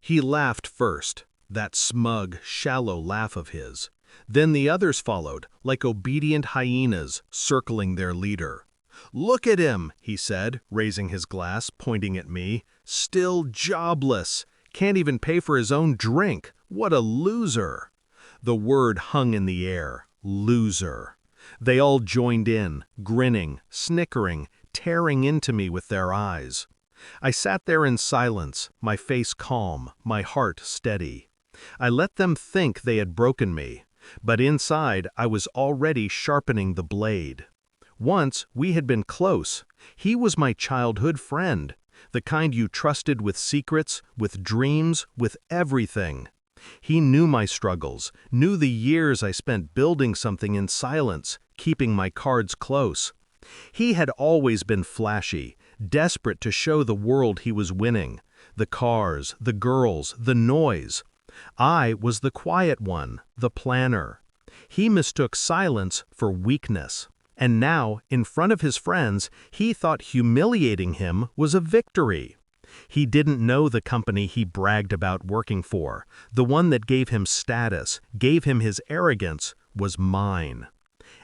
He laughed first, that smug, shallow laugh of his. Then the others followed, like obedient hyenas, circling their leader. "Look at him," he said, raising his glass, pointing at me. "Still jobless. Can't even pay for his own drink. What a loser." The word hung in the air. Loser. They all joined in, grinning, snickering, tearing into me with their eyes. I sat there in silence, my face calm, my heart steady. I let them think they had broken me, but inside I was already sharpening the blade. Once we had been close. He was my childhood friend, the kind you trusted with secrets, with dreams, with everything. He knew my struggles, knew the years I spent building something in silence, keeping my cards close. He had always been flashy, desperate to show the world he was winning. The cars, the girls, the noise. I was the quiet one, the planner. He mistook silence for weakness. And now, in front of his friends, he thought humiliating him was a victory. He didn't know the company he bragged about working for, the one that gave him status, gave him his arrogance, was mine.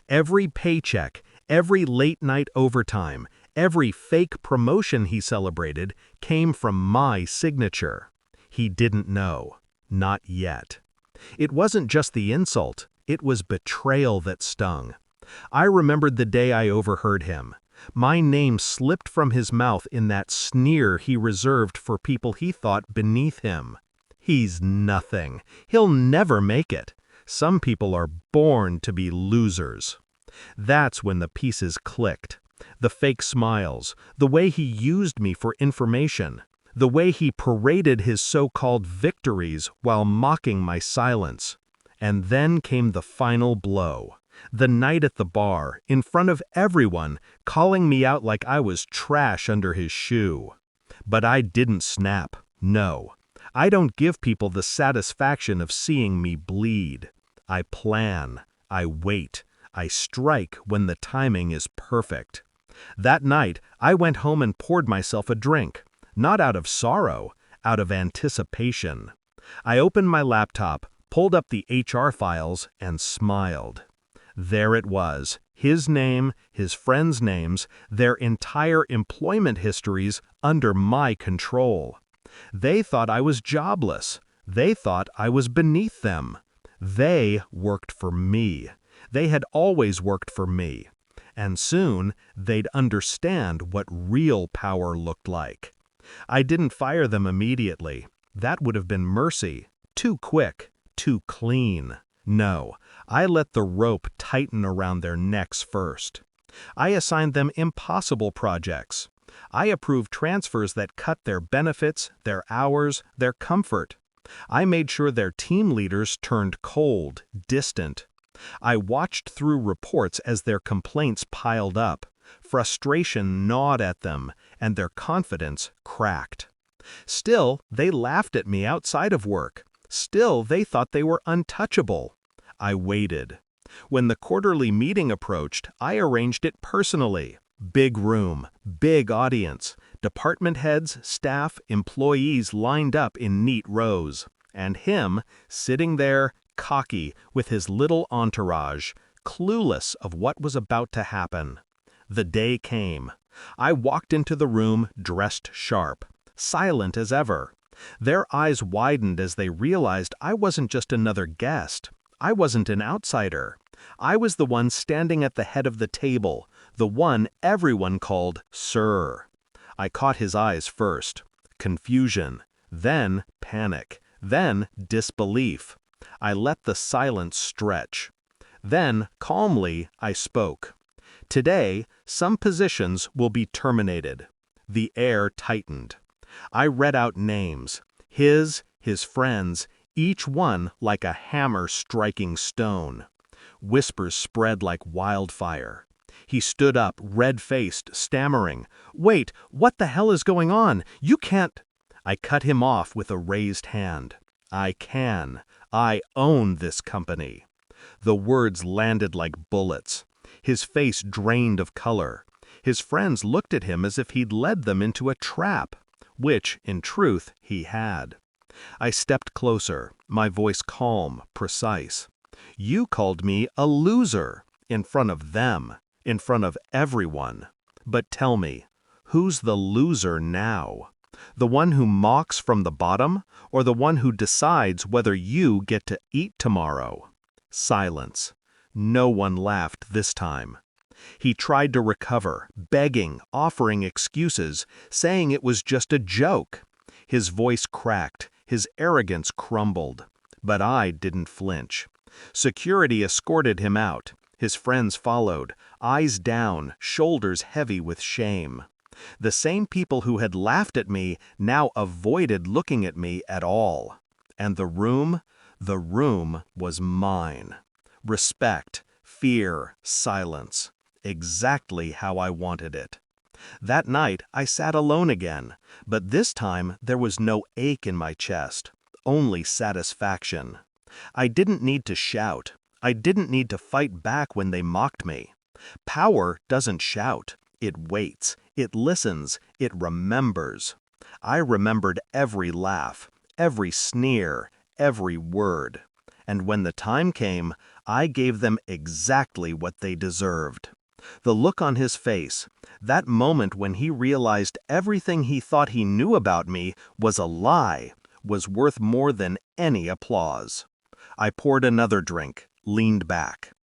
Every paycheck, every late-night overtime, every fake promotion he celebrated came from my signature. He didn't know. Not yet. It wasn't just the insult, it was betrayal that stung. I remembered the day I overheard him. My name slipped from his mouth in that sneer he reserved for people he thought beneath him. He's nothing. He'll never make it. Some people are born to be losers. That's when the pieces clicked. The fake smiles, the way he used me for information, the way he paraded his so-called victories while mocking my silence. And then came the final blow. The night at the bar, in front of everyone, calling me out like I was trash under his shoe. But I didn't snap. No. I don't give people the satisfaction of seeing me bleed. I plan. I wait. I strike when the timing is perfect. That night, I went home and poured myself a drink. Not out of sorrow, out of anticipation. I opened my laptop, pulled up the HR files, and smiled. There it was, his name, his friends' names, their entire employment histories under my control. They thought I was jobless. They thought I was beneath them. They worked for me. They had always worked for me. And soon, they'd understand what real power looked like. I didn't fire them immediately. That would have been mercy. Too quick, too clean. No, I let the rope tighten around their necks first. I assigned them impossible projects. I approved transfers that cut their benefits, their hours, their comfort. I made sure their team leaders turned cold, distant. I watched through reports as their complaints piled up. Frustration gnawed at them, and their confidence cracked. Still, they laughed at me outside of work. Still, they thought they were untouchable. I waited. When the quarterly meeting approached, I arranged it personally. Big room, big audience, department heads, staff, employees lined up in neat rows. And him, sitting there, cocky, with his little entourage, clueless of what was about to happen. The day came. I walked into the room dressed sharp, silent as ever. Their eyes widened as they realized I wasn't just another guest. I wasn't an outsider. I was the one standing at the head of the table, the one everyone called Sir. I caught his eyes first. Confusion, then panic, then disbelief. I let the silence stretch. Then, calmly, I spoke. Today, some positions will be terminated. The air tightened. I read out names, his friends, each one like a hammer striking stone. Whispers spread like wildfire. He stood up, red-faced, stammering. "Wait, what the hell is going on? You can't—" I cut him off with a raised hand. I can. I own this company. The words landed like bullets. His face drained of color. His friends looked at him as if he'd led them into a trap, which, in truth, he had. I stepped closer, my voice calm, precise. You called me a loser, in front of them, in front of everyone. But tell me, who's the loser now? The one who mocks from the bottom, or the one who decides whether you get to eat tomorrow? Silence. No one laughed this time. He tried to recover, begging, offering excuses, saying it was just a joke. His voice cracked, his arrogance crumbled. But I didn't flinch. Security escorted him out. His friends followed, eyes down, shoulders heavy with shame. The same people who had laughed at me now avoided looking at me at all. And the room was mine. Respect, fear, silence. Exactly how I wanted it. That night I sat alone again, but this time there was no ache in my chest, only satisfaction. I didn't need to shout. I didn't need to fight back when they mocked me. Power doesn't shout. It waits. It listens. It remembers. I remembered every laugh, every sneer, every word. And when the time came, I gave them exactly what they deserved. The look on his face, that moment when he realized everything he thought he knew about me was a lie, was worth more than any applause. I poured another drink, leaned back.